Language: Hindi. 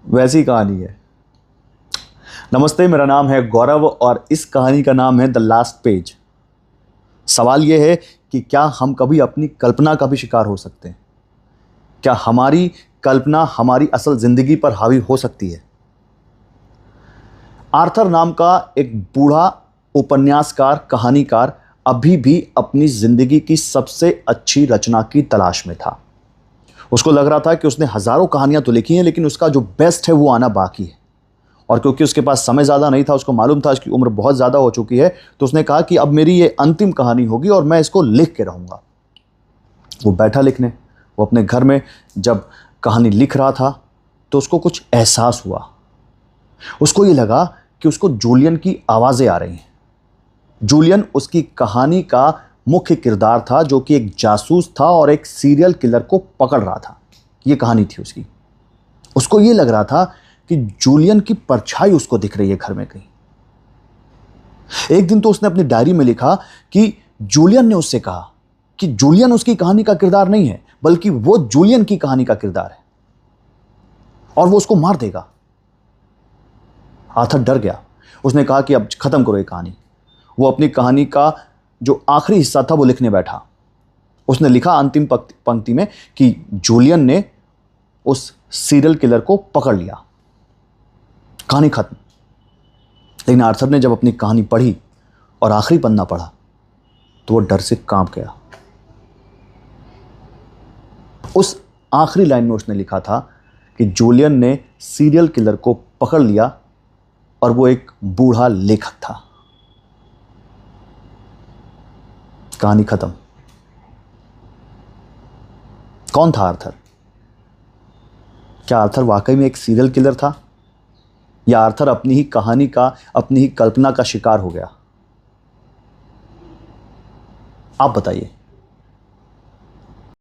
वैसी कहानी है। नमस्ते, मेरा नाम है गौरव और इस कहानी का नाम है द लास्ट पेज। सवाल यह है कि क्या हम कभी अपनी कल्पना का भी शिकार हो सकते हैं? क्या हमारी कल्पना हमारी असल जिंदगी पर हावी हो सकती है? आर्थर नाम का एक बूढ़ा उपन्यासकार, कहानीकार अभी भी अपनी जिंदगी की सबसे अच्छी रचना की तलाश में था। उसको लग रहा था कि उसने हजारों कहानियां तो लिखी हैं, लेकिन उसका जो बेस्ट है वो आना बाकी है। और क्योंकि उसके पास समय ज़्यादा नहीं था, उसको मालूम था उसकी उम्र बहुत ज़्यादा हो चुकी है, तो उसने कहा कि अब मेरी ये अंतिम कहानी होगी और मैं इसको लिख के रहूँगा। वो बैठा लिखने। वो अपने घर में जब कहानी लिख रहा था तो उसको कुछ एहसास हुआ। उसको ये लगा कि उसको जूलियन की आवाज़ें आ रही हैं। जूलियन उसकी कहानी का मुख्य किरदार था, जो कि एक जासूस था और एक सीरियल किलर को पकड़ रहा था। ये कहानी थी उसकी। उसको ये लग रहा था कि जूलियन की परछाई उसको दिख रही है घर में कहीं। एक दिन तो उसने अपनी डायरी में लिखा कि जूलियन ने उससे कहा कि जूलियन उसकी कहानी का किरदार नहीं है, बल्कि वो जूलियन की कहानी का किरदार है और वो उसको मार देगा। आर्थर डर गया। उसने कहा कि अब खत्म करो ये कहानी। वो अपनी कहानी का जो आखिरी हिस्सा था वो लिखने बैठा। उसने लिखा अंतिम पंक्ति में कि जूलियन ने उस सीरियल किलर को पकड़ लिया। कहानी खत्म। लेकिन आर्थर ने जब अपनी कहानी पढ़ी और आखिरी पन्ना पढ़ा तो वो डर से कांप गया। उस आखिरी लाइन में उसने लिखा था कि जूलियन ने सीरियल किलर को पकड़ लिया और वो एक बूढ़ा लेखक था। कहानी खत्म। कौन था आर्थर? क्या आर्थर वाकई में एक सीरियल किलर था, या आर्थर अपनी ही कहानी का, अपनी ही कल्पना का शिकार हो गया? आप बताइए।